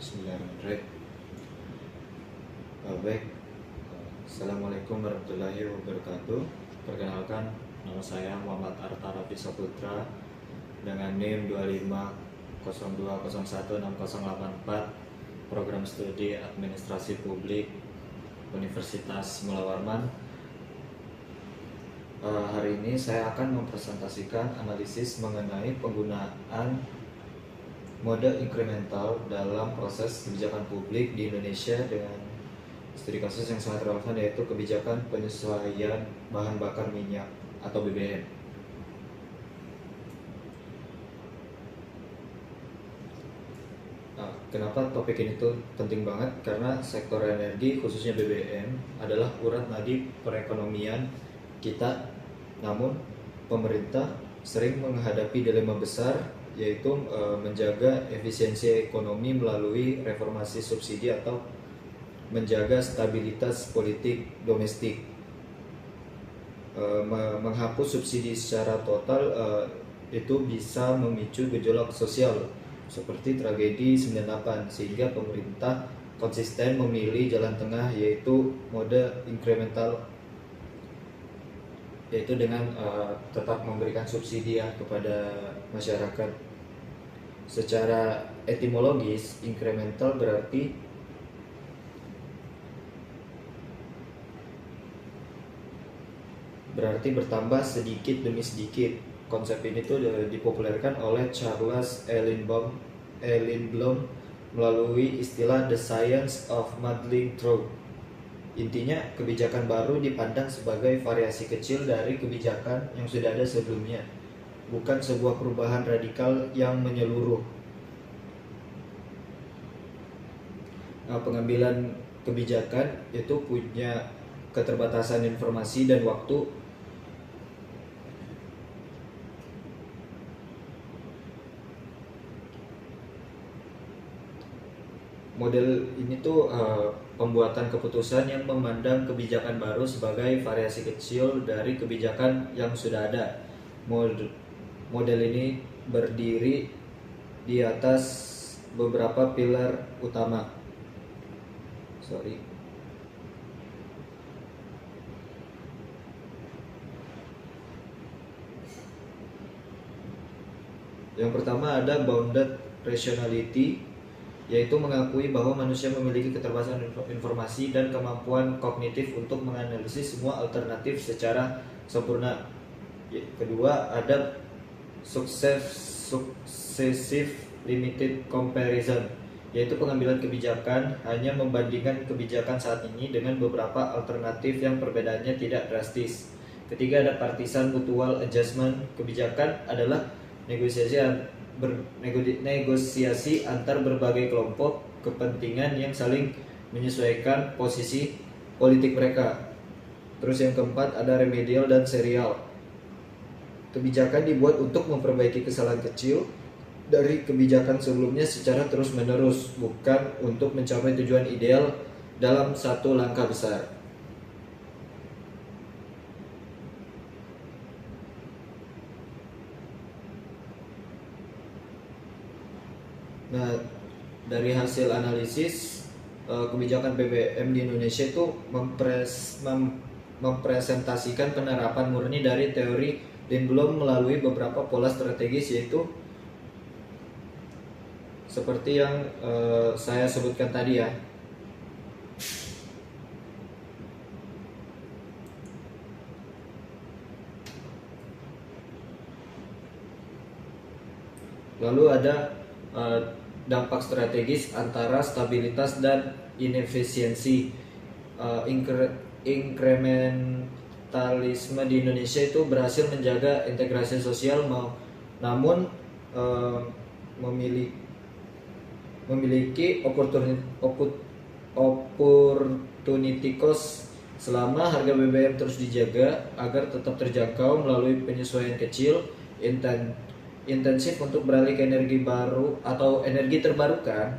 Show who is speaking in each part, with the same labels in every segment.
Speaker 1: Bismillahirrahmanirrahim. Baik, Assalamualaikum warahmatullahi wabarakatuh. Perkenalkan, nama saya Muhammad Arta Rafi Saputra dengan NIM 2502016084, Program Studi Administrasi Publik Universitas Mula Warman. Hari ini saya akan mempresentasikan analisis mengenai penggunaan mode inkremental dalam proses kebijakan publik di Indonesia dengan studi kasus yang sangat relevan, yaitu kebijakan penyesuaian bahan bakar minyak atau BBM. Kenapa topik ini tuh penting banget? Karena sektor energi, khususnya BBM, adalah urat nadi perekonomian kita. Namun pemerintah sering menghadapi dilema besar, yaitu menjaga efisiensi ekonomi melalui reformasi subsidi atau menjaga stabilitas politik domestik. Menghapus subsidi secara total itu bisa memicu gejolak sosial seperti tragedi 98, sehingga pemerintah konsisten memilih jalan tengah, yaitu mode inkremental, yaitu dengan tetap memberikan subsidi kepada masyarakat. Secara etimologis, inkremental berarti bertambah sedikit demi sedikit. Konsep ini tuh dipopulerkan oleh Charles Lindblom melalui istilah The Science of Muddling Through. Intinya, kebijakan baru dipandang sebagai variasi kecil dari kebijakan yang sudah ada sebelumnya, bukan sebuah perubahan radikal yang menyeluruh. Pengambilan kebijakan itu punya keterbatasan informasi dan waktu. Model ini tuh pembuatan keputusan yang memandang kebijakan baru sebagai variasi kecil dari kebijakan yang sudah ada. Model ini berdiri di atas beberapa pilar utama. Yang pertama ada bounded rationality, yaitu mengakui bahwa manusia memiliki keterbatasan informasi dan kemampuan kognitif untuk menganalisis semua alternatif secara sempurna. Kedua, ada successive limited comparison, yaitu pengambilan kebijakan hanya membandingkan kebijakan saat ini dengan beberapa alternatif yang perbedaannya tidak drastis. Ketiga, ada partisan mutual adjustment. Kebijakan adalah negosiasi antar berbagai kelompok kepentingan yang saling menyesuaikan posisi politik mereka. Terus yang keempat ada remedial dan serial. Kebijakan dibuat untuk memperbaiki kesalahan kecil dari kebijakan sebelumnya secara terus-menerus, bukan untuk mencapai tujuan ideal dalam satu langkah besar. Nah, dari hasil analisis kebijakan BBM di Indonesia itu mempresentasikan penerapan murni dari teori Lindblom melalui beberapa pola strategis, yaitu seperti yang saya sebutkan tadi ya. Lalu ada dampak strategis antara stabilitas dan inefisiensi. Inkrementalisme di Indonesia itu berhasil menjaga integrasi sosial, namun memiliki opportunity cost selama harga BBM terus dijaga agar tetap terjangkau melalui penyesuaian kecil. Intensif untuk beralih ke energi baru atau energi terbarukan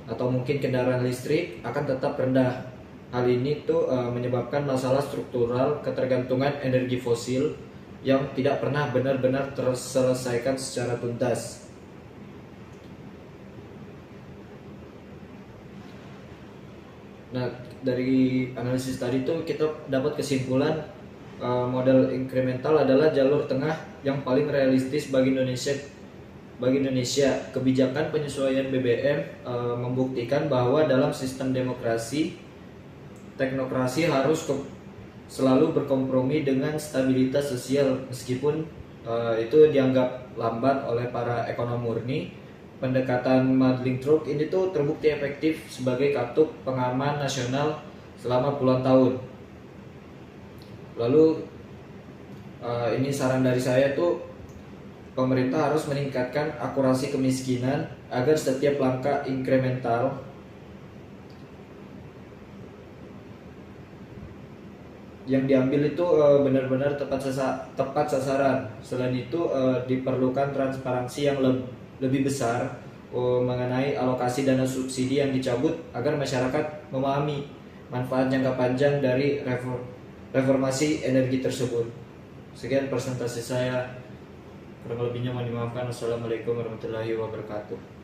Speaker 1: atau mungkin kendaraan listrik akan tetap rendah. Hal ini tuh menyebabkan masalah struktural ketergantungan energi fosil yang tidak pernah benar-benar terselesaikan secara tuntas. Nah, dari analisis tadi tuh kita dapat kesimpulan model incremental adalah jalur tengah yang paling realistis bagi Indonesia. Bagi Indonesia, kebijakan penyesuaian BBM membuktikan bahwa dalam sistem demokrasi, teknokrasi harus selalu berkompromi dengan stabilitas sosial meskipun itu dianggap lambat oleh para ekonom murni. Pendekatan Madling-Truk ini tuh terbukti efektif sebagai katup pengaman nasional selama puluhan tahun. Lalu ini saran dari saya tuh, pemerintah harus meningkatkan akurasi kemiskinan agar setiap langkah incremental yang diambil itu benar-benar tepat sasaran. Selain itu diperlukan transparansi yang lebih besar mengenai alokasi dana subsidi yang dicabut agar masyarakat memahami manfaat jangka panjang dari reformasi energi tersebut. Sekian presentasi saya, kurang lebihnya mohon dimaafkan. Wassalamualaikum warahmatullahi wabarakatuh.